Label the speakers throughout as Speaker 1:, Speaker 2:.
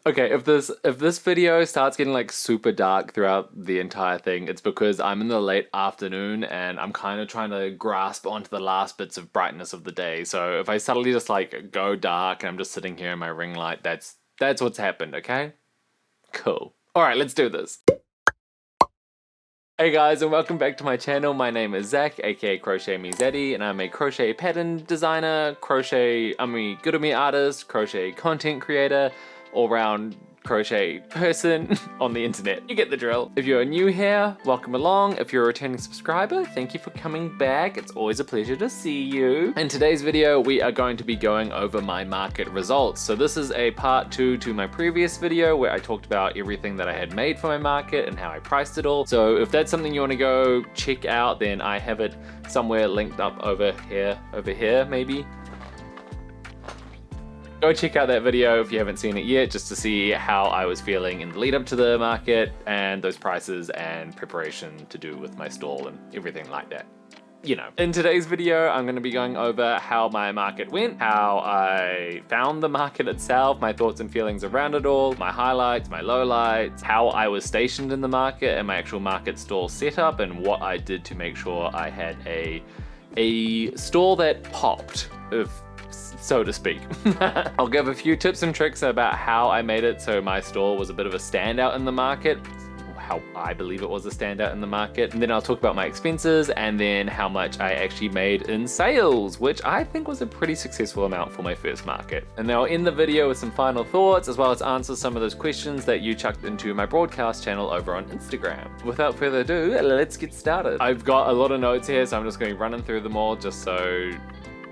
Speaker 1: Okay, if this video starts getting like super dark throughout the entire thing, it's because I'm in the late afternoon and I'm kind of trying to grasp onto the last bits of brightness of the day. So if I suddenly just like go dark and I'm just sitting here in my ring light, that's what's happened, okay? Cool. All right, let's do this. Hey guys, and welcome back to my channel. My name is Zach, aka Crochet Me Zaddy, and I'm a crochet pattern designer, gurumi artist, crochet content creator, all-round crochet person on the internet. You get the drill. If you're new here, welcome along. If you're a returning subscriber, thank you for coming back. It's always a pleasure to see you. In today's video, we are going to be going over my market results. So this is a part 2 to my previous video where I talked about everything that I had made for my market and how I priced it all. So if that's something you want to go check out, then I have it somewhere linked up over here maybe. Go check out that video if you haven't seen it yet, just to see how I was feeling in the lead up to the market and those prices and preparation to do with my stall and everything like that. You know. In today's video, I'm going to be going over how my market went, how I found the market itself, my thoughts and feelings around it all, my highlights, my lowlights, how I was stationed in the market and my actual market stall setup, and what I did to make sure I had a stall that popped, so to speak. I'll give a few tips and tricks about how I made it so my stall was a bit of a standout in the market, how I believe it was a standout in the market, and then I'll talk about my expenses and then how much I actually made in sales, which I think was a pretty successful amount for my first market. And then I'll end the video with some final thoughts as well as answer some of those questions that you chucked into my broadcast channel over on Instagram. Without further ado, let's get started. I've got a lot of notes here, so I'm just going to be running through them all just so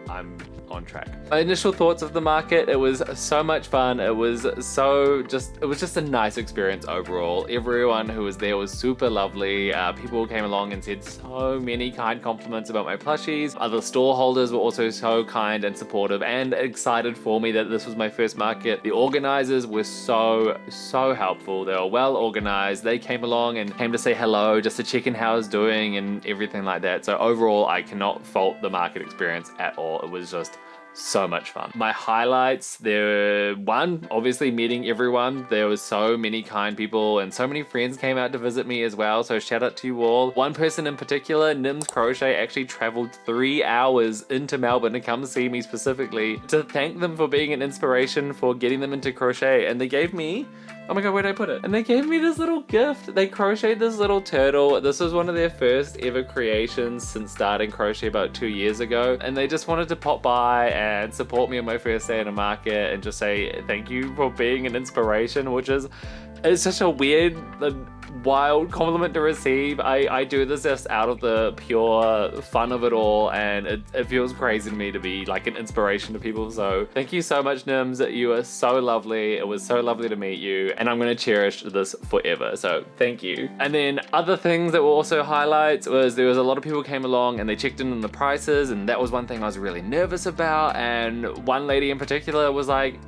Speaker 1: I'm on track. My initial thoughts of the market, it was so much fun. It was just a nice experience overall. Everyone who was there was super lovely. People came along and said so many kind compliments about my plushies. Other store holders were also so kind and supportive and excited for me that this was my first market. The organizers were so helpful. They were well organized. They came along and came to say hello, just to check in how I was doing and everything like that. So overall, I cannot fault the market experience at all. It was just so much fun. My highlights, there were one, obviously meeting everyone. There was so many kind people and so many friends came out to visit me as well, so shout out to you all. One person in particular, Nims Crochet, actually traveled 3 hours into Melbourne to come see me specifically to thank them for being an inspiration for getting them into crochet, and they gave me, oh my god, where did I put it? And they gave me this little gift. They crocheted this little turtle. This was one of their first ever creations since starting crochet about 2 years ago. And they just wanted to pop by and support me on my first day in a market and just say thank you for being an inspiration, which is, it's such a weird, wild compliment to receive. I do this just out of the pure fun of it all, and it feels crazy to me to be like an inspiration to people. So thank you so much, Nims. You are so lovely. It was so lovely to meet you, and I'm going to cherish this forever, so thank you. And then other things that were also highlights was there was a lot of people came along and they checked in on the prices, and that was one thing I was really nervous about. And one lady in particular was like,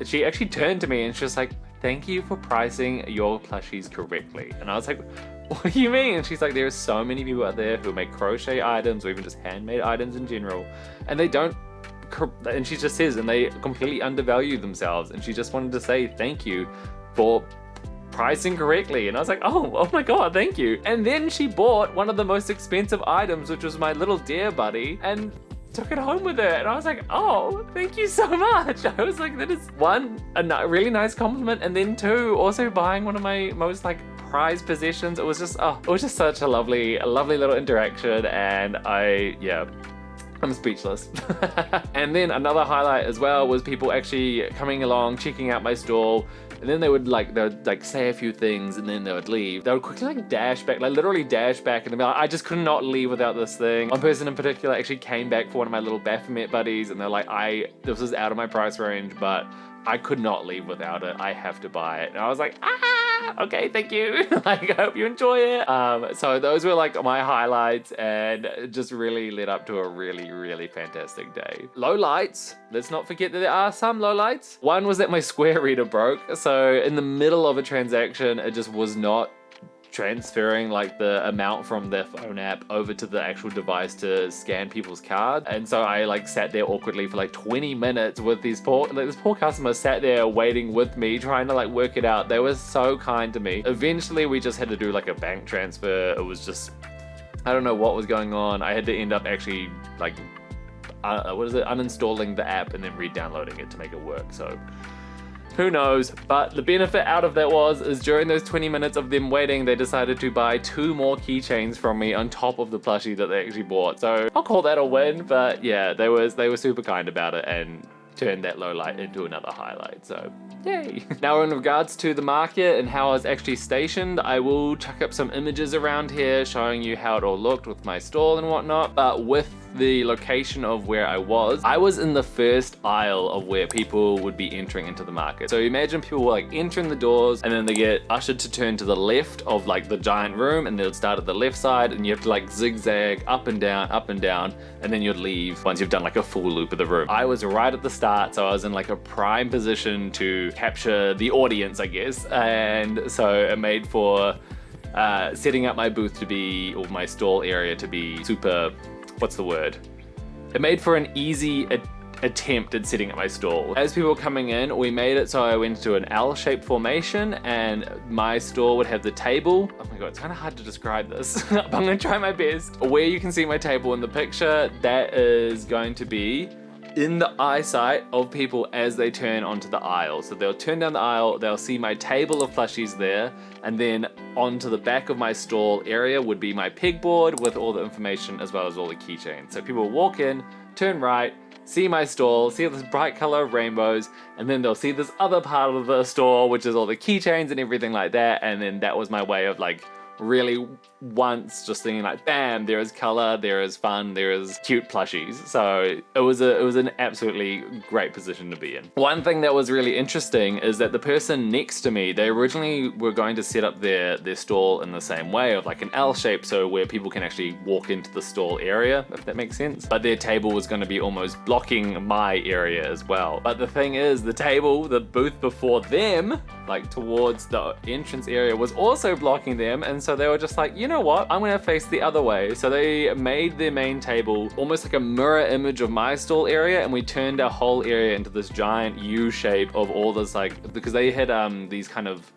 Speaker 1: she actually turned to me and she was like, thank you for pricing your plushies correctly. And I was like, what do you mean? And she's like, there are so many people out there who make crochet items or even just handmade items in general, and they don't, and she just says, and they completely undervalue themselves. And she just wanted to say thank you for pricing correctly. And I was like, oh my god, thank you. And then she bought one of the most expensive items, which was my little deer buddy, and took it home with her. And I was like, oh, thank you so much. I was like, that is one, a really nice compliment, and then two, also buying one of my most like prized possessions. It was just, it was just such a lovely little interaction, and I'm speechless. And then another highlight as well was people actually coming along, checking out my stall, and then they would say a few things and then they would leave. They would quickly like dash back, like literally dash back, and they'd be like, I just could not leave without this thing. One person in particular actually came back for one of my little Baphomet buddies, and they're like, this is out of my price range, but I could not leave without it. I have to buy it. And I was like, okay, thank you. Like, I hope you enjoy it. So those were like my highlights, and it just really led up to a really fantastic day. Lowlights, let's not forget that there are some lowlights. One was that my square reader broke. So in the middle of a transaction, it just was not transferring like the amount from their phone app over to the actual device to scan people's card. And so I like sat there awkwardly for like 20 minutes with this poor customer sat there waiting with me, trying to like work it out. They were so kind to me. Eventually we just had to do like a bank transfer. It was just, I don't know what was going on. I had to end up actually like uninstalling the app and then re-downloading it to make it work. So who knows? But the benefit out of that is during those 20 minutes of them waiting, they decided to buy 2 more keychains from me on top of the plushie that they actually bought. So I'll call that a win. But yeah, they were super kind about it and turned that low light into another highlight. So yay. Now in regards to the market and how I was actually stationed, I will chuck up some images around here showing you how it all looked with my stall and whatnot. But with the location of where I was in the first aisle of where people would be entering into the market. So imagine people were like entering the doors and then they get ushered to turn to the left of like the giant room, and they'll start at the left side and you have to like zigzag up and down, and then you'd leave once you've done like a full loop of the room. I was right at the start, so I was in like a prime position to capture the audience, I guess. And so it made for setting up my booth to be, or my stall area to be super, what's the word? It made for an easy attempt at setting up my stall. As people were coming in, we made it so I went to an L-shaped formation and my stall would have the table. Oh my god, it's kind of hard to describe this, but I'm gonna try my best. Where you can see my table in the picture, that is going to be in the eyesight of people as they turn onto the aisle. So they'll turn down the aisle, they'll see my table of plushies there, and then onto the back of my stall area would be my pegboard with all the information as well as all the keychains. So people walk in, turn right, see my stall, see this bright color of rainbows, and then they'll see this other part of the store, which is all the keychains and everything like that. And then that was my way of like really once just thinking like, bam, there is color, there is fun, there is cute plushies. So it was an absolutely great position to be in. One thing that was really interesting is that the person next to me, they originally were going to set up their stall in the same way of like an L shape, so where people can actually walk into the stall area, if that makes sense. But their table was going to be almost blocking my area as well. But the thing is, the booth before them, like towards the entrance area, was also blocking them. And so they were just like, you know what, I'm gonna face the other way. So they made their main table almost like a mirror image of my stall area, and we turned our whole area into this giant U shape of all this, like, because they had these kind of,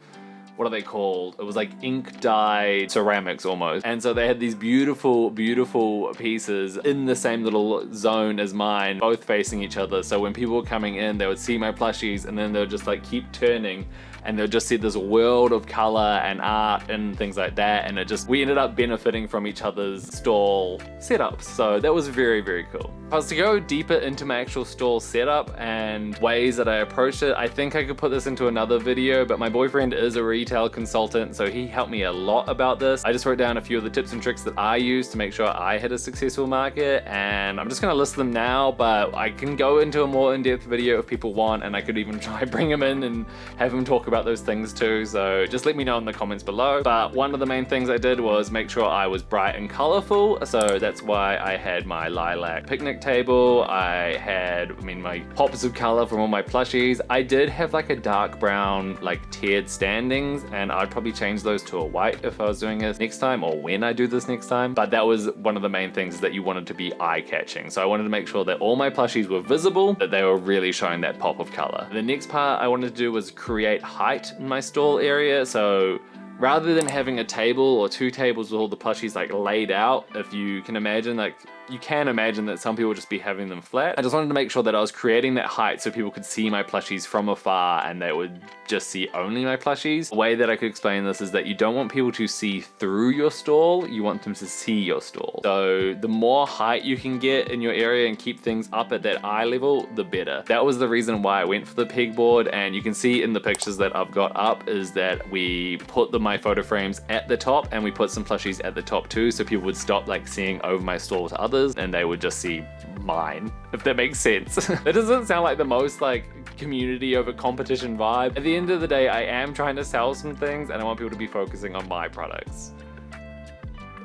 Speaker 1: what are they called? It was like ink dye ceramics almost. And so they had these beautiful, beautiful pieces in the same little zone as mine, both facing each other. So when people were coming in, they would see my plushies and then they would just like keep turning and they'll just see this world of color and art and things like that. And we ended up benefiting from each other's stall setups. So that was very, very cool. If I was to go deeper into my actual stall setup and ways that I approached it, I think I could put this into another video, but my boyfriend is a retail consultant, so he helped me a lot about this. I just wrote down a few of the tips and tricks that I used to make sure I had a successful market, and I'm just gonna list them now, but I can go into a more in-depth video if people want, and I could even try bring him in and have him talk about those things too. So just let me know in the comments below. But one of the main things I did was make sure I was bright and colorful. So that's why I had my lilac picnic table. I had, my pops of color from all my plushies. I did have like a dark brown, like tiered standings, and I'd probably change those to a white if I was doing this next time, or when I do this next time. But that was one of the main things, that you wanted to be eye-catching. So I wanted to make sure that all my plushies were visible, that they were really showing that pop of color. The next part I wanted to do was create height in my stall area. So rather than having a table or 2 tables with all the plushies like laid out, if you can imagine, like you can imagine that some people would just be having them flat. I just wanted to make sure that I was creating that height so people could see my plushies from afar and they would just see only my plushies. The way that I could explain this is that you don't want people to see through your stall, you want them to see your stall. So the more height you can get in your area and keep things up at that eye level, the better. That was the reason why I went for the pegboard, and you can see in the pictures that I've got up is that we put my photo frames at the top and we put some plushies at the top too, so people would stop like seeing over my stall to others and they would just see mine, if that makes sense. That doesn't sound like the most like community over competition vibe. At the end of the day, I am trying to sell some things and I want people to be focusing on my products.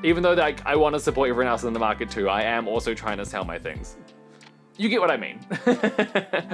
Speaker 1: Even though like I want to support everyone else in the market too, I am also trying to sell my things. You get what I mean.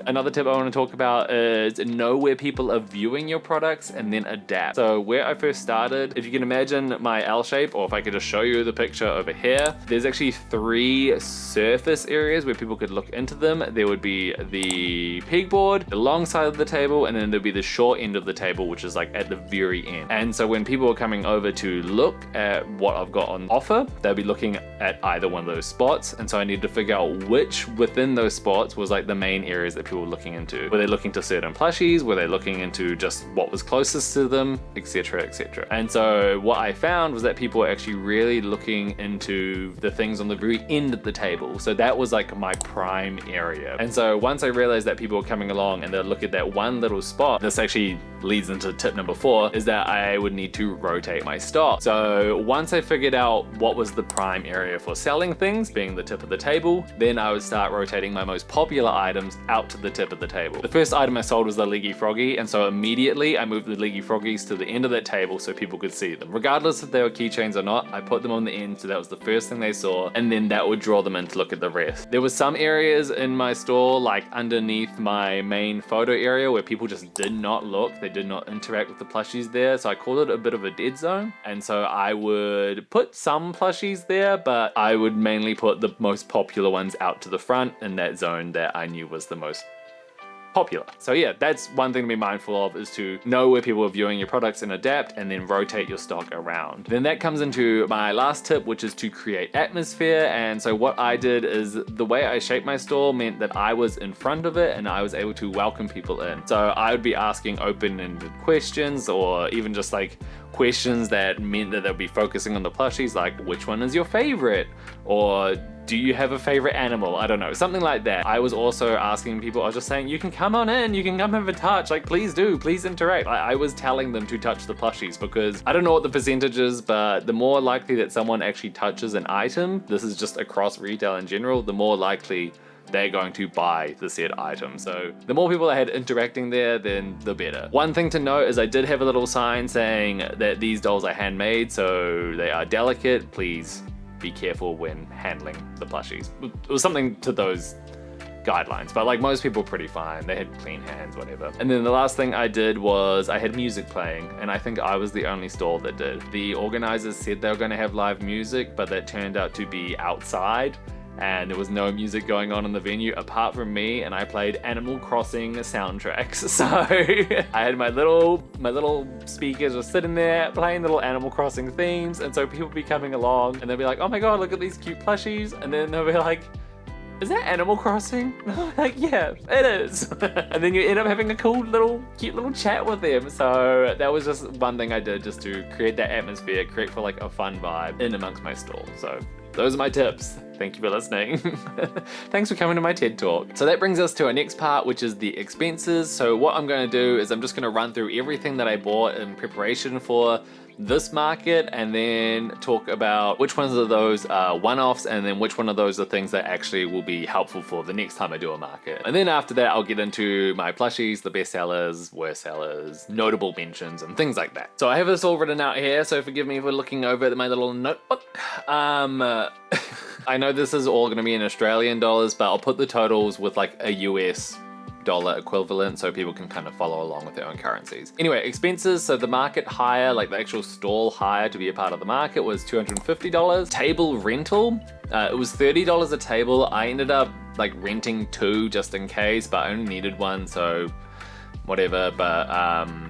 Speaker 1: Another tip I want to talk about is know where people are viewing your products and then adapt. So where I first started, if you can imagine my L shape, or if I could just show you the picture over here, there's actually 3 surface areas where people could look into them. There would be the pegboard, the long side of the table, and then there'd be the short end of the table, which is like at the very end. And so when people are coming over to look at what I've got on offer, they'll be looking at either one of those spots. And so I need to figure out which within those spots was like the main areas that people were looking into. Were they looking to certain plushies? Were they looking into just what was closest to them, etc, etc. And so what I found was that people were actually really looking into the things on the very end of the table. So that was like my prime area. And so once I realized that people were coming along and they'll look at that one little spot, this actually leads into tip number 4, is that I would need to rotate my stock. So once I figured out what was the prime area for selling things, being the tip of the table, then I would start rotating my most popular items out to the tip of the table. The first item I sold was the Leggy Froggy, and so immediately I moved the Leggy Froggies to the end of that table so people could see them. Regardless if they were keychains or not, I put them on the end so that was the first thing they saw, and then that would draw them in to look at the rest. There were some areas in my store, like underneath my main photo area, where people just did not look. They did not interact with the plushies there, so I called it a bit of a dead zone. And so I would put some plushies there, but I would mainly put the most popular ones out to the front in that zone that I knew was the most popular. So yeah, that's one thing to be mindful of, is to know where people are viewing your products and adapt, and then rotate your stock around. Then that comes into my last tip, which is to create atmosphere. And so what I did is, the way I shaped my store meant that I was in front of it and I was able to welcome people in. So I would be asking open-ended questions, or even just like questions that meant that they'll be focusing on the plushies, like which one is your favorite, or do you have a favorite animal? I don't know, something like that. I was also asking people, I was just saying, you can come on in, you can come have a touch, like please do, please interact. I was telling them to touch the plushies, because I don't know what the percentage is, but the more likely that someone actually touches an item, this is just across retail in general, the more likely they're going to buy the said item. So the more people I had interacting there, then the better. One thing to note is I did have a little sign saying that these dolls are handmade, so they are delicate. Please be careful when handling the plushies. It was something to those guidelines, but like most people pretty fine. They had clean hands, whatever. And then the last thing I did was I had music playing, and I think I was the only stall that did. The organizers said they were going to have live music, but that turned out to be outside, and there was no music going on in the venue apart from me, and I played Animal Crossing soundtracks. So I had my little speakers just sitting there playing little Animal Crossing themes, and so people would be coming along and they'll be like, oh my god, look at these cute plushies, and then they'll be like, is that Animal Crossing? And I'm like, yeah, it is. And then you end up having a cute little chat with them. So that was just one thing I did, just to create that atmosphere, create for like a fun vibe in amongst my stall. So those are my tips. Thank you for listening. Thanks for coming to my TED Talk. So that brings us to our next part, which is the expenses. So what I'm going to do is I'm just going to run through everything that I bought in preparation for this market, and then talk about which ones of those are one-offs, and then which one of those are things that actually will be helpful for the next time I do a market. And then after that, I'll get into my plushies, the best sellers, worst sellers, notable mentions, and things like that. So I have this all written out here, so forgive me for looking over at my little notebook. I know this is all going to be in Australian dollars, but I'll put the totals with like a US dollar equivalent so people can kind of follow along with their own currencies. Anyway, expenses. So the market hire, like the actual stall hire to be a part of the market, was $250. Table rental, it was $30 a table. I ended up like renting 2 just in case, but I only needed 1, so whatever. But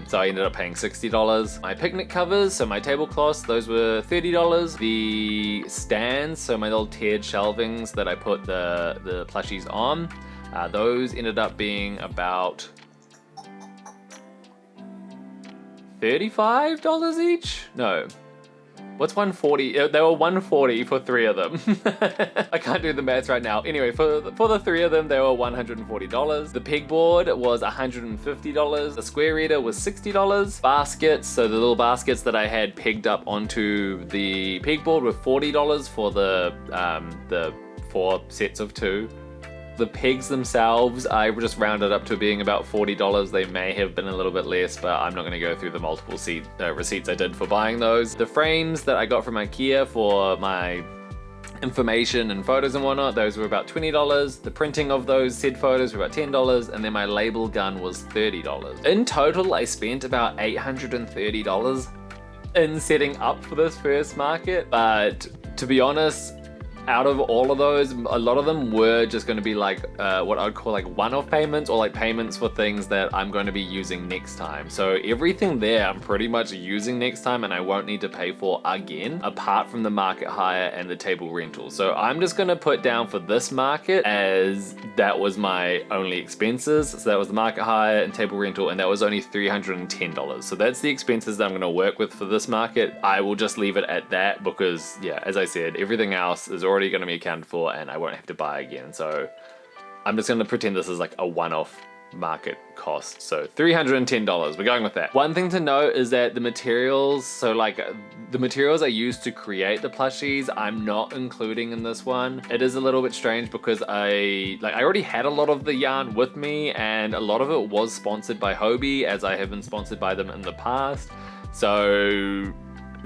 Speaker 1: so I ended up paying $60. My picnic covers, so my tablecloths, those were $30. The stands, so my little tiered shelvings that I put the plushies on, those ended up being about $35 each? No. What's 140? They were 140 for 3 of them. I can't do the maths right now. Anyway, for the 3 of them, they were $140. The pegboard was $150. The square reader was $60. Baskets, so the little baskets that I had pegged up onto the pegboard were $40 for the 4 sets of 2. The pegs themselves, I just rounded up to being about $40. They may have been a little bit less, but I'm not going to go through the multiple receipts I did for buying those. The frames that I got from IKEA for my information and photos and whatnot, those were about $20. The printing of those said photos were about $10, and then my label gun was $30. In total, I spent about $830 in setting up for this first market, but to be honest, out of all of those, a lot of them were just going to be like what I would call like one-off payments, or like payments for things that I'm going to be using next time. So everything there I'm pretty much using next time, and I won't need to pay for again, apart from the market hire and the table rental. So I'm just going to put down for this market as that was my only expenses. So that was the market hire and table rental, and that was only $310. So that's the expenses that I'm going to work with for this market. I will just leave it at that because, yeah, as I said, everything else is already going to be accounted for and I won't have to buy again. So I'm just going to pretend this is like a one-off market cost. So $310, we're going with that. One thing to note is that the materials, so like the materials I used to create the plushies, I'm not including in this one. It is a little bit strange because I already had a lot of the yarn with me, and a lot of it was sponsored by Hobie, as I have been sponsored by them in the past. So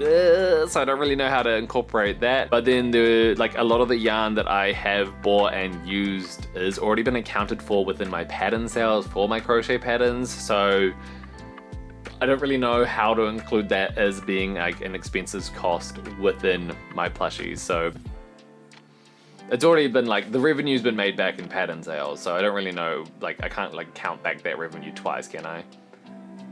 Speaker 1: I don't really know how to incorporate that. But then a lot of the yarn that I have bought and used has already been accounted for within my pattern sales for my crochet patterns. So I don't really know how to include that as being like an expenses cost within my plushies. So it's already been like, the revenue's been made back in pattern sales. So I don't really know, like I can't like count back that revenue twice, can I?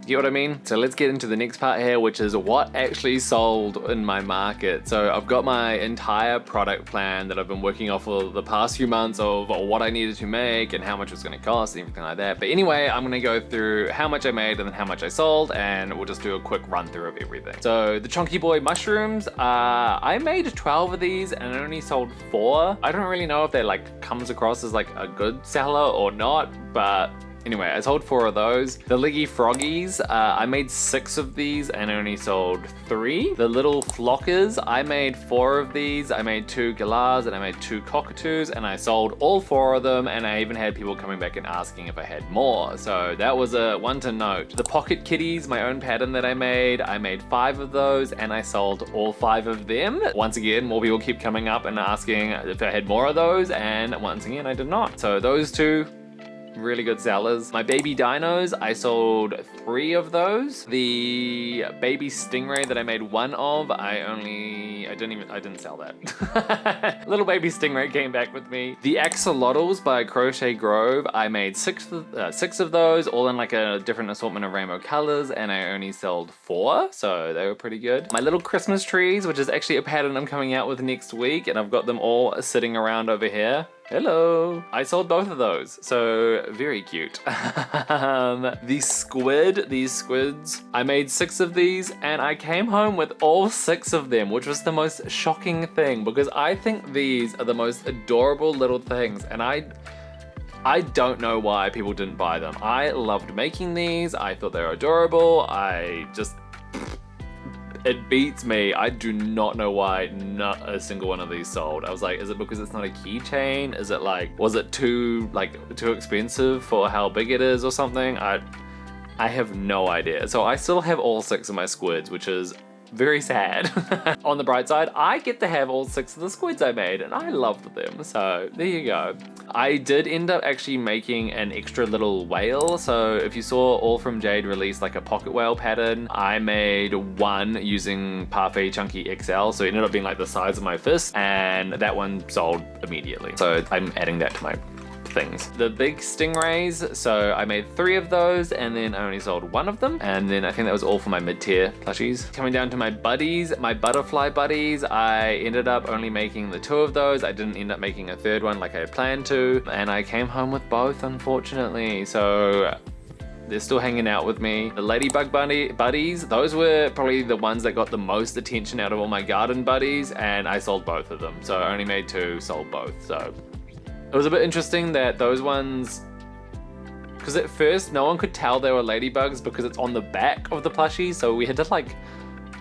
Speaker 1: You know what I mean? So let's get into the next part here, which is what actually sold in my market. So I've got my entire product plan that I've been working off for the past few months of what I needed to make and how much it was going to cost and everything like that. But anyway, I'm going to go through how much I made and then how much I sold, and we'll just do a quick run through of everything. So the Chonky Boy mushrooms, I made 12 of these and I only sold 4. I don't really know if that like comes across as like a good seller or not, but anyway, I sold 4 of those. The Leggy Froggies, I made 6 of these and only sold 3. The Lil Flockers, I made 4 of these. I made 2 galahs and I made 2 cockatoos, and I sold all 4 of them, and I even had people coming back and asking if I had more. So that was a one to note. The Pocket Kitties, my own pattern that I made 5 of those and I sold all 5 of them. Once again, more people keep coming up and asking if I had more of those, and once again, I did not. So those 2 really good sellers. My baby dinos, I sold 3 of those. The baby Stingray that I made 1 of, I didn't sell that. Little baby Stingray came back with me. The axolotls by Crochet Grove, I made 6 of those, all in like a different assortment of rainbow colors, and I only sold 4, so they were pretty good. My little Christmas trees, which is actually a pattern I'm coming out with next week, and I've got them all sitting around over here. Hello! I sold both of those, so very cute. These squids, I made 6 of these and I came home with all 6 of them, which was the most shocking thing because I think these are the most adorable little things, and I don't know why people didn't buy them. I loved making these, I thought they were adorable, it beats me. I do not know why not a single one of these sold. I was like, is it because it's not a keychain? Is it like, was it too expensive for how big it is or something? I have no idea. So I still have all 6 of my squids, which is very sad. On the bright side, I get to have all 6 of the squids I made, and I loved them. So there you go. I did end up actually making an extra little whale. So if you saw All From Jade release like a pocket whale pattern, I made 1 using Parfait Chunky XL. So it ended up being like the size of my fist, and that one sold immediately. So I'm adding that to my things. The big stingrays, so I made 3 of those and then I only sold 1 of them, and then I think that was all for my mid-tier plushies. Coming down to my buddies, my butterfly buddies, I ended up only making the 2 of those. I didn't end up making a 3rd one like I had planned to, and I came home with both, unfortunately. So they're still hanging out with me. The ladybug buddies, those were probably the ones that got the most attention out of all my garden buddies, and I sold both of them. So I only made 2, sold both. So it was a bit interesting that those ones, because at first no one could tell they were ladybugs because it's on the back of the plushie, so we had to like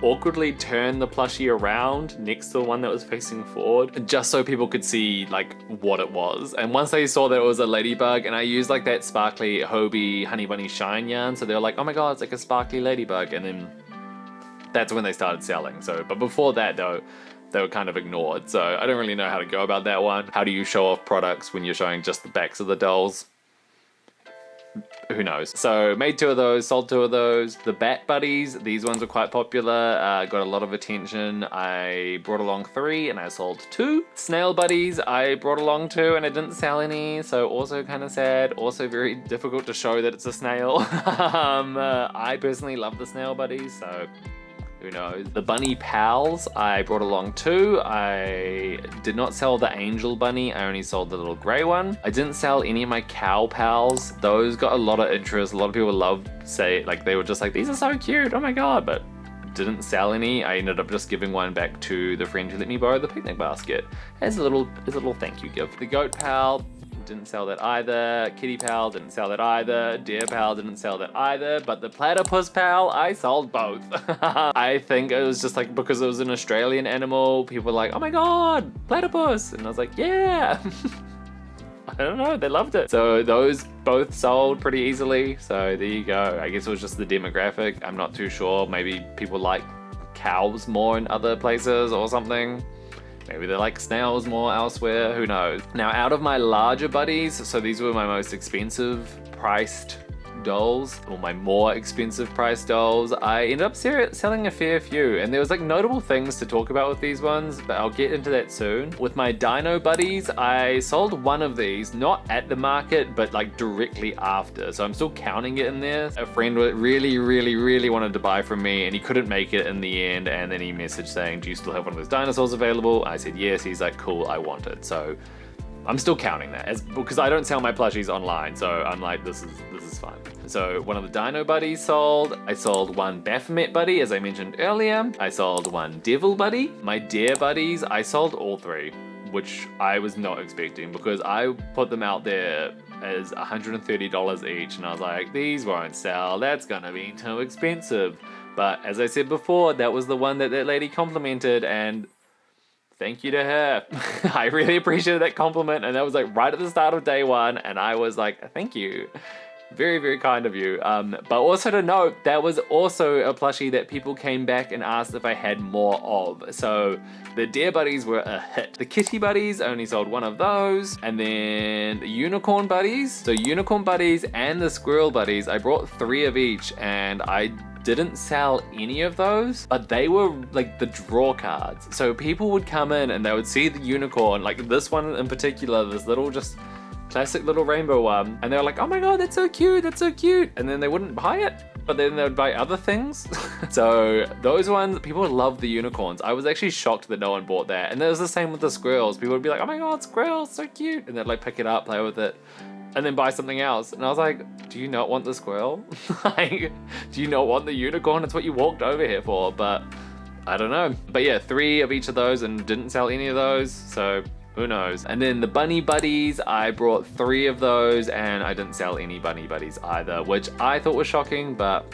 Speaker 1: awkwardly turn the plushie around next to the one that was facing forward just so people could see like what it was. And once they saw that it was a ladybug, and I used like that sparkly Hobie Honey Bunny Shine yarn, so they were like, oh my god, it's like a sparkly ladybug, and then that's when they started selling. So, but before that though, they were kind of ignored. So I don't really know how to go about that one. How do you show off products when you're showing just the backs of the dolls? Who knows? So made 2 of those, sold 2 of those. The Bat Buddies, these ones were quite popular, got a lot of attention. I brought along 3 and I sold 2. Snail Buddies, I brought along 2 and I didn't sell any, so also kind of sad. Also very difficult to show that it's a snail. I personally love the Snail Buddies, so who knows? The Bunny Pals, I brought along 2. I did not sell the Angel Bunny, I only sold the little grey one. I didn't sell any of my Cow Pals. Those got a lot of interest. A lot of people loved, like they were just like, these are so cute, oh my god, but didn't sell any. I ended up just giving one back to the friend who let me borrow the picnic basket as a little thank you gift. The Goat Pal, didn't sell that either. Kitty Pal, didn't sell that either. Deer Pal, didn't sell that either. But the Platypus Pal, I sold both. I think it was just like because it was an Australian animal, people were like, oh my god, platypus. And I was like, yeah. I don't know, they loved it. So those both sold pretty easily. So there you go. I guess it was just the demographic. I'm not too sure. Maybe people like cows more in other places or something. Maybe they like snails more elsewhere, who knows. Now out of my larger buddies, so these were my most expensive priced dolls, or my more expensive priced dolls, I ended up selling a fair few, and there was like notable things to talk about with these ones, but I'll get into that soon. With my Dino Buddies, I sold one of these, not at the market, but like directly after, so I'm still counting it in there. A friend really wanted to buy from me, and he couldn't make it in the end, and then he messaged saying, do you still have one of those dinosaurs available? I said yes. He's like, cool, I want it. So I'm still counting that because I don't sell my plushies online, so I'm like, this is fun. So one of the Dino Buddies sold. I sold one Baphomet Buddy, as I mentioned earlier. I sold one Devil Buddy. My Dare Buddies, I sold all 3, which I was not expecting because I put them out there as $130 each, and I was like, these won't sell. That's gonna be too expensive. But as I said before, that was the one that lady complimented, and thank you to her. I really appreciated that compliment, and that was like right at the start of day 1, and I was like, thank you. Very kind of you. But also to note, that was also a plushie that people came back and asked if I had more of. So the Dare Buddies were a hit. The Kitty Buddies, only sold 1 of those. And then the Unicorn Buddies. So Unicorn Buddies and the Squirrel Buddies, I brought 3 of each, and I didn't sell any of those, but they were like the draw cards. So people would come in and they would see the unicorn, like this one in particular, this little just classic little rainbow one, and they were like, oh my god, that's so cute, and then they wouldn't buy it, but then they would buy other things. So those ones, people love the unicorns. I was actually shocked that no one bought that. And it was the same with the squirrels. People would be like, oh my god, squirrels, so cute, and they'd like pick it up, play with it, and then buy something else. And I was like, do you not want the squirrel? Like, do you not want the unicorn? It's what you walked over here for. But I don't know. But yeah, 3 of each of those, and didn't sell any of those, so who knows. And then the Bunny Buddies, I brought 3 of those, and I didn't sell any Bunny Buddies either, which I thought was shocking, but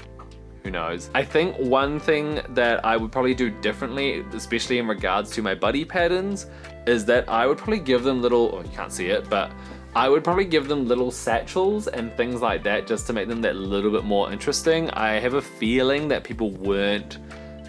Speaker 1: who knows. I think one thing that I would probably do differently, especially in regards to my buddy patterns, is that I would probably give them little, oh, you can't see it, but I would probably give them little satchels and things like that just to make them that little bit more interesting. I have a feeling that people weren't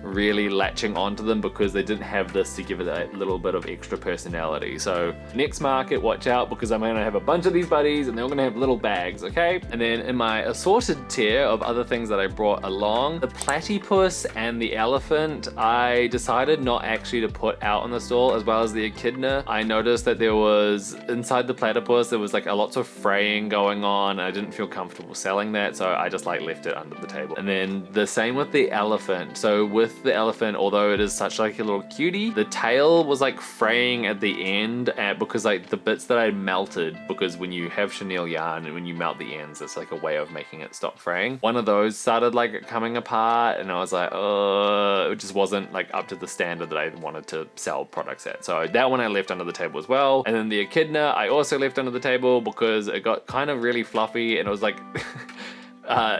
Speaker 1: really latching onto them because they didn't have this to give it a little bit of extra personality. So next market, watch out, because I'm gonna have a bunch of these buddies and they're all gonna have little bags, okay? And then in my assorted tier of other things that I brought along, the Plateapus and the Elephant, I decided not actually to put out on the stall, as well as the Echidna. I noticed that there was, inside the Platypus, there was like a lots of fraying going on. I didn't feel comfortable selling that, so I just like left it under the table. And then the same with the Elephant. So with the Elephant, although it is such like a little cutie, the tail was like fraying at the end because like the bits that I melted, because when you have chenille yarn and when you melt the ends, it's like a way of making it stop fraying. One of those started like coming apart, and I was like, oh, it just wasn't like up to the standard that I wanted to sell products at. So that one I left under the table as well. And then the Echidna I also left under the table because it got kind of really fluffy, and it was like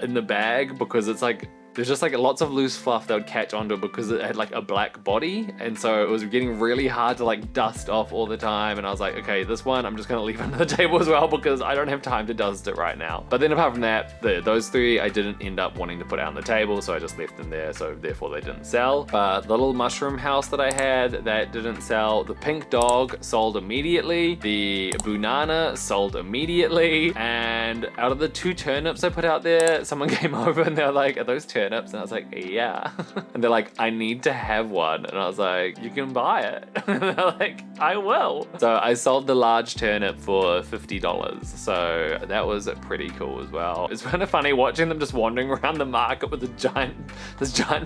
Speaker 1: in the bag, because it's like there's just like lots of loose fluff that would catch onto it because it had like a black body, and so it was getting really hard to like dust off all the time. And I was like, okay, this one I'm just gonna leave under the table as well because I don't have time to dust it right now. But then apart from that, those three I didn't end up wanting to put out on the table, so I just left them there, so therefore they didn't sell. But the little mushroom house that I had, that didn't sell. The pink dog sold immediately. The Bunana sold immediately. And out of the 2 turnips I put out there, someone came over and they're like, are those turnips? And I was like, yeah. And they're like, I need to have one. And I was like, you can buy it. And they're like, I will. So I sold the large turnip for $50. So that was pretty cool as well. It's kind of funny watching them just wandering around the market with this giant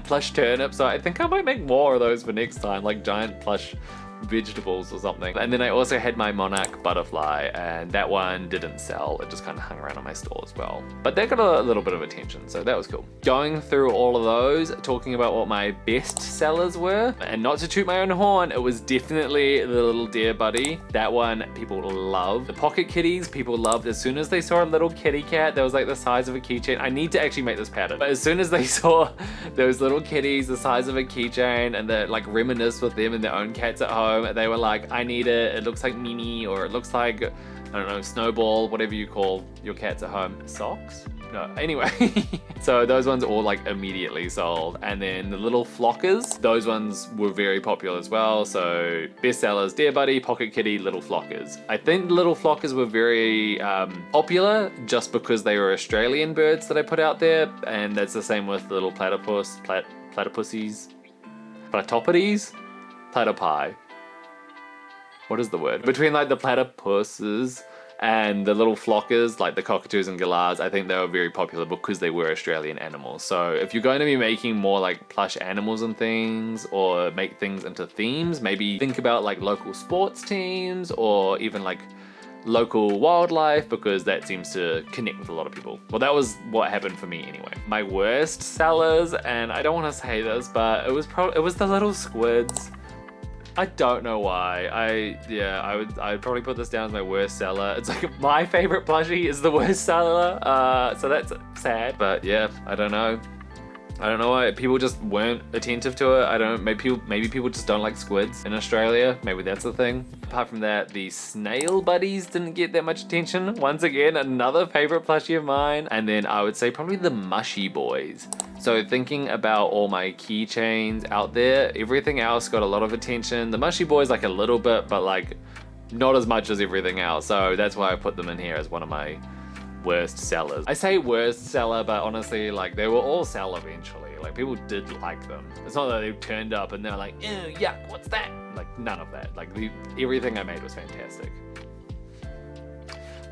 Speaker 1: plush turnip. So I think I might make more of those for next time, like giant plush vegetables or something. And then I also had my monarch butterfly, and that one didn't sell. It just kind of hung around on my stall as well. But that got a little bit of attention, so that was cool. Going through all of those, talking about what my best sellers were, and not to toot my own horn, it was definitely the little deer buddy. That one people loved. The pocket kitties people loved. As soon as they saw a little kitty cat that was like the size of a keychain, I need to actually make this pattern, but as soon as they saw those little kitties the size of a keychain and they like reminisce with them and their own cats at home, they were like, I need it. It looks like Mimi, or it looks like, I don't know, Snowball, whatever you call your cats at home. Socks? No, anyway. So those ones all like immediately sold. And then the Lil Flockers, those ones were very popular as well. So best sellers, Dear Buddy, Pocket Kitty, Lil Flockers. I think Lil Flockers were very popular just because they were Australian birds that I put out there. And that's the same with the little platypus, platypussies, platypodes, platypi. What is the word? Between like the platypuses and the little flockers, like the cockatoos and galahs, I think they were very popular because they were Australian animals. So if you're going to be making more like plush animals and things, or make things into themes, maybe think about like local sports teams or even like local wildlife, because that seems to connect with a lot of people. Well, that was what happened for me anyway. My worst sellers, and I don't want to say this, but it was the little squids. I don't know why. I'd probably put this down as my worst seller. It's like my favorite plushie is the worst seller. So that's sad. But yeah, I don't know. I don't know why people just weren't attentive to it. Maybe people just don't like squids in Australia. Maybe that's the thing. Apart from that, the snail buddies didn't get that much attention. Once again, another favorite plushie of mine. And then I would say probably the mushy boys. So thinking about all my keychains out there, everything else got a lot of attention. The mushy boys like a little bit, but like not as much as everything else. So that's why I put them in here as one of my worst sellers. I say worst seller, but honestly, like they were all sell eventually. Like people did like them. It's not that they turned up and they're like, ew, yuck, what's that? Like none of that. Like everything I made was fantastic.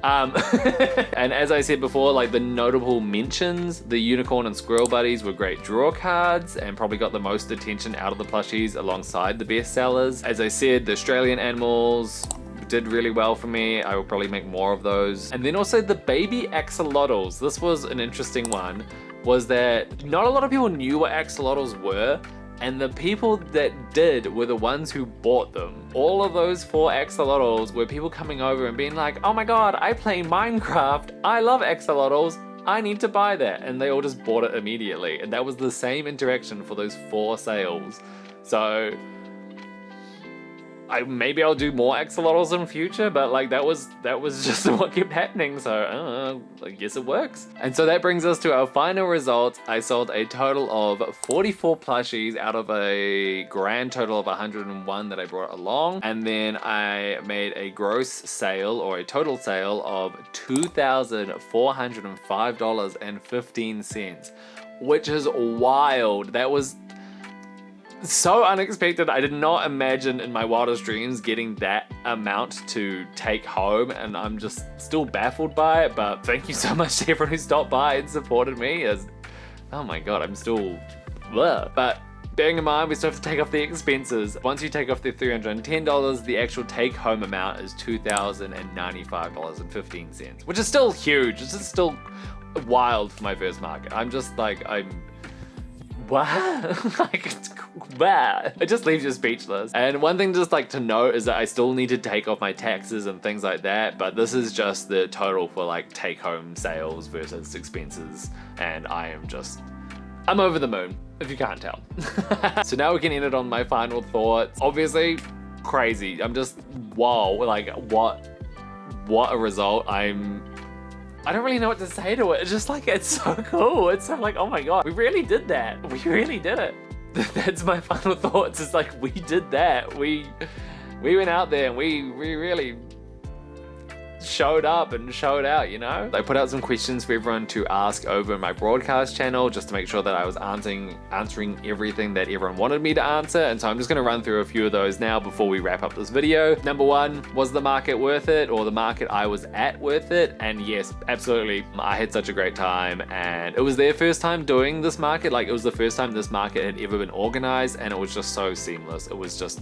Speaker 1: And as I said before, like the notable mentions, the unicorn and squirrel buddies were great draw cards and probably got the most attention out of the plushies alongside the best sellers. As I said, the Australian animals did really well for me. I will probably make more of those. And then also the baby axolotls. This was an interesting one, was that not a lot of people knew what axolotls were, and the people that did were the ones who bought them. All of those 4 axolotls were people coming over and being like, oh my god, I play Minecraft, I love axolotls, I need to buy that. And they all just bought it immediately. And that was the same interaction for those 4 sales. So maybe I'll do more axolotls in future, but like that was just what kept happening. So I don't know, I guess it works. And so that brings us to our final results. I sold a total of 44 plushies out of a grand total of 101 that I brought along. And then I made a gross sale, or a total sale, of $2,405.15, which is wild. That was so unexpected. I did not imagine in my wildest dreams getting that amount to take home, and I'm just still baffled by it. But thank you so much to everyone who stopped by and supported me. Oh my god, I'm still blah. But bearing in mind, we still have to take off the expenses. Once you take off the $310, the actual take-home amount is $2,095.15, which is still huge. It's just still wild for my first market. I'm just like, wow. Wow. It just leaves you speechless. And one thing just like to note is that I still need to take off my taxes and things like that, but this is just the total for like take home sales versus expenses, and I am just I'm over the moon, if you can't tell. So now we can end it on my final thoughts. Obviously, crazy. I'm just, whoa, like what a result. I don't really know what to say to it. It's just like, it's so cool. It's so like, oh my God, we really did that. We really did it. That's my final thoughts. It's like, we did that. We went out there and we really showed up and showed out, you know? I put out some questions for everyone to ask over my broadcast channel just to make sure that I was answering everything that everyone wanted me to answer, and so I'm just gonna run through a few of those now before we wrap up this video. Number one, was the market worth it, or the market I was at worth it? And yes, absolutely. I had such a great time, and it was their first time doing this market. Like, it was the first time this market had ever been organized, and it was just so seamless. It was just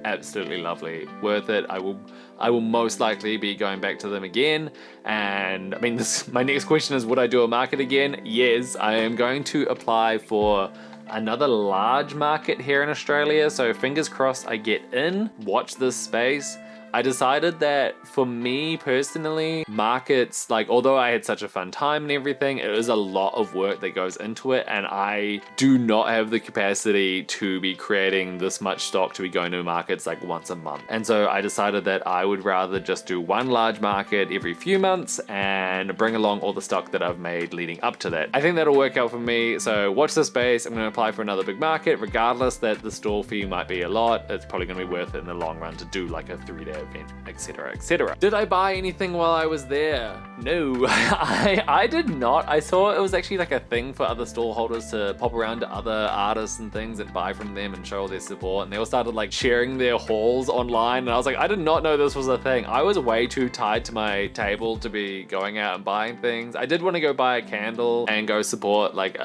Speaker 1: absolutely lovely, worth it. I will most likely be going back to them again. And I mean, my next question is, would I do a market again? Yes, I am going to apply for another large market here in Australia, so fingers crossed I get in. Watch this space. I decided that for me personally, markets, like, although I had such a fun time and everything, it is a lot of work that goes into it, and I do not have the capacity to be creating this much stock to be going to markets like once a month. And so I decided that I would rather just do one large market every few months and bring along all the stock that I've made leading up to that. I think that'll work out for me, so watch this space. I'm going to apply for another big market, regardless that the stall fee might be a lot. It's probably going to be worth it in the long run to do like a 3-day event, etc, etc. Did I buy anything while I was there? No, I did not. I saw it was actually like a thing for other stall holders to pop around to other artists and things and buy from them and show their support, and they all started like sharing their hauls online, and I was like, I did not know this was a thing. I was way too tied to my table to be going out and buying things. I did want to go buy a candle and go support like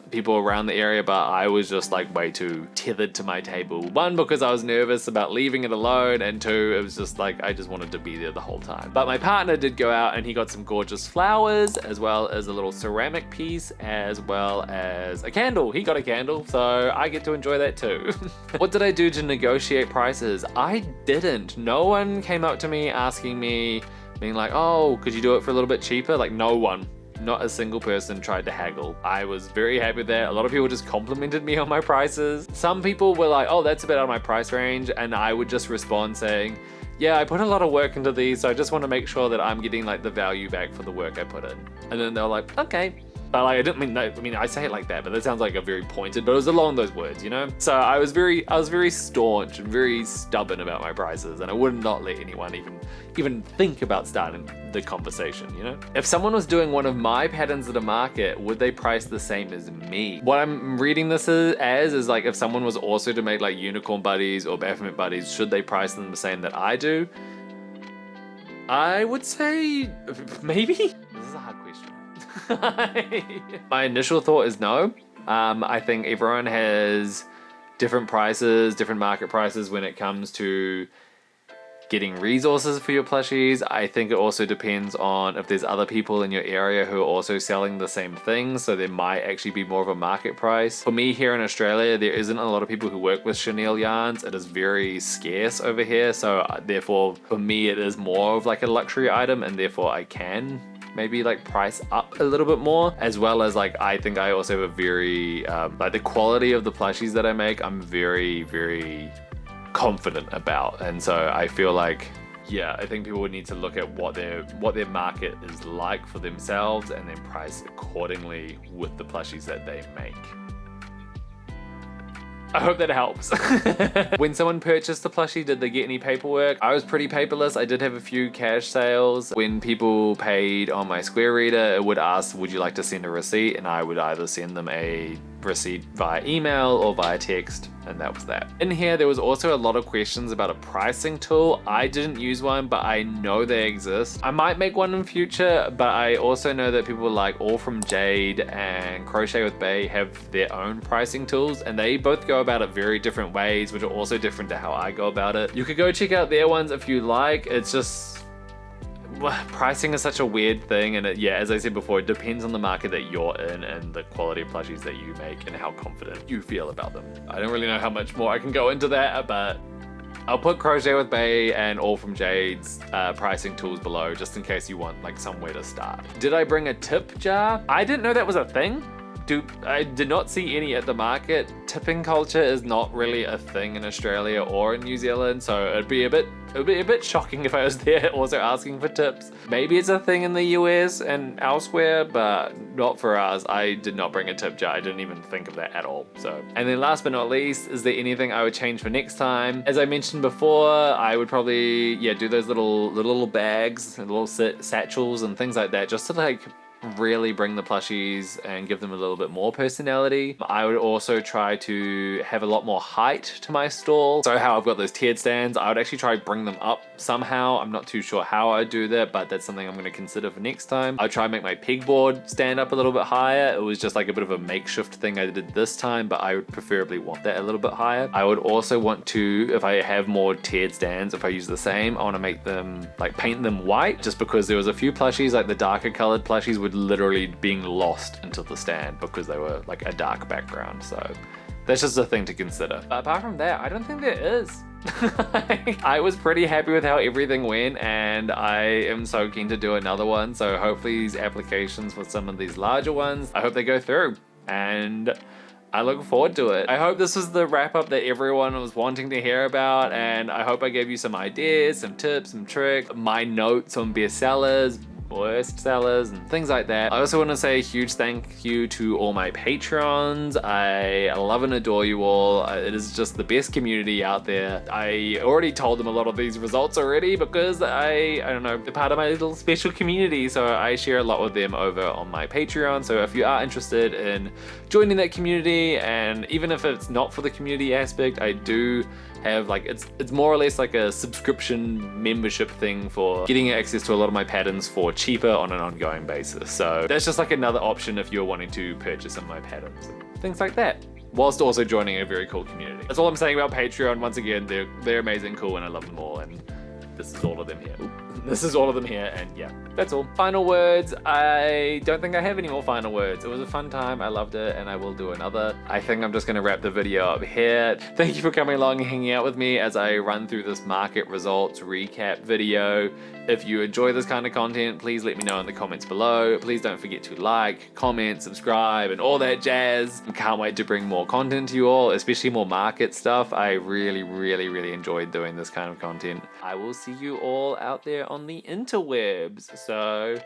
Speaker 1: people around the area, but I was just like way too tethered to my table. One, because I was nervous about leaving it alone, and two, it was just like I just wanted to be there the whole time. But my partner did go out and he got some gorgeous flowers, as well as a little ceramic piece, as well as a candle. He got a candle, so I get to enjoy that too. What did I do to negotiate prices? I didn't. No one came up to me asking me, being like, oh, could you do it for a little bit cheaper? Like, no one. Not a single person tried to haggle. I was very happy with that. A lot of people just complimented me on my prices. Some people were like, oh, that's a bit out of my price range, and I would just respond saying, yeah, I put a lot of work into these, so I just want to make sure that I'm getting like the value back for the work I put in. And then they were like, okay. But like, I didn't mean that, I mean, I say it like that, but that sounds like a very pointed, but it was along those words, you know? So I was very staunch and very stubborn about my prices, and I would not let anyone even think about starting the conversation, you know? If someone was doing one of my patterns at a market, would they price the same as me? What I'm reading this as is like, if someone was also to make like unicorn buddies or Baphomet buddies, should they price them the same that I do? I would say maybe. This is a hard question. My initial thought is no. I think everyone has different prices, different market prices when it comes to getting resources for your plushies. I think it also depends on if there's other people in your area who are also selling the same things, so there might actually be more of a market price. For me here in Australia, there isn't a lot of people who work with chenille yarns. It is very scarce over here, so therefore for me it is more of like a luxury item, and therefore I can maybe like price up a little bit more, as well as like I think I also have a very like the quality of the plushies that I make, I'm very confident about. And so I feel like, yeah, I think people would need to look at what their market is like for themselves and then price accordingly with the plushies that they make. I hope that helps. When someone purchased the plushie, did they get any paperwork? I was pretty paperless. I did have a few cash sales. When people paid on my Square Reader, it would ask, would you like to send a receipt? And I would either send them a receipt via email or via text, and that was that. In here, there was also a lot of questions about a pricing tool. I didn't use one, but I know they exist. I might make one in future, but I also know that people like All From Jade and Crochet with Bay have their own pricing tools, and they both go about it very different ways, which are also different to how I go about it. You could go check out their ones if you like. It's just, pricing is such a weird thing, and yeah, as I said before, it depends on the market that you're in and the quality of plushies that you make and how confident you feel about them. I don't really know how much more I can go into that, but I'll put Crochet with Bay and All From Jade's pricing tools below, just in case you want like somewhere to start. Did I bring a tip jar? I didn't know that was a thing. I did not see any at the market. Tipping culture is not really a thing in Australia or in New Zealand, so it would be a bit shocking if I was there also asking for tips. Maybe it's a thing in the US and elsewhere, but not for us. I did not bring a tip jar. I didn't even think of that at all. So, and then last but not least, is there anything I would change for next time? As I mentioned before, I would probably do those little bags and little satchels and things like that, just to like really bring the plushies and give them a little bit more personality. I would also try to have a lot more height to my stall. So how I've got those tiered stands, I would actually try to bring them up somehow. I'm not too sure how I'd do that, but that's something I'm going to consider for next time. I'd try and make my pegboard stand up a little bit higher. It was just like a bit of a makeshift thing I did this time, but I would preferably want that a little bit higher. I would also want to, if I have more tiered stands, if I use the same, I want to make them, like paint them white, just because there was a few plushies, like the darker colored plushies would literally being lost into the stand because they were like a dark background. So that's just a thing to consider. But apart from that, I don't think there is. I was pretty happy with how everything went, and I am so keen to do another one. So hopefully these applications for some of these larger ones, I hope they go through, and I look forward to it. I hope this was the wrap up that everyone was wanting to hear about, and I hope I gave you some ideas, some tips, some tricks, my notes on best sellers, worst sellers, and things like that. I also want to say a huge thank you to all my Patrons. I love and adore you all. It is just the best community out there. I already told them a lot of these results already because I don't know, they're part of my little special community, so I share a lot with them over on my Patreon. So if you are interested in joining that community, and even if it's not for the community aspect, I do have like, it's more or less like a subscription membership thing for getting access to a lot of my patterns for cheaper on an ongoing basis. So that's just like another option if you're wanting to purchase some of my patterns and things like that, whilst also joining a very cool community. That's all I'm saying about Patreon. Once again, they're amazing, cool, and I love them all, and this is all of them here. This is all of them here, and yeah, that's all. Final words. I don't think I have any more final words. It was a fun time. I loved it, and I will do another. I think I'm just going to wrap the video up here. Thank you for coming along and hanging out with me as I run through this market results recap video. If you enjoy this kind of content, please let me know in the comments below. Please don't forget to like, comment, subscribe, and all that jazz. I can't wait to bring more content to you all, especially more market stuff. I really, really, really enjoyed doing this kind of content. I will see you all out there on the interwebs. So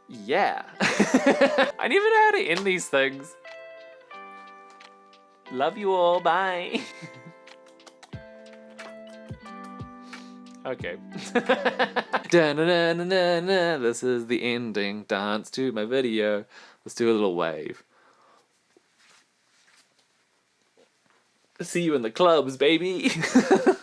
Speaker 1: yeah. I never know how to end these things. Love you all. Bye. Okay. This is the ending dance to my video. Let's do a little wave. See you in the clubs, baby.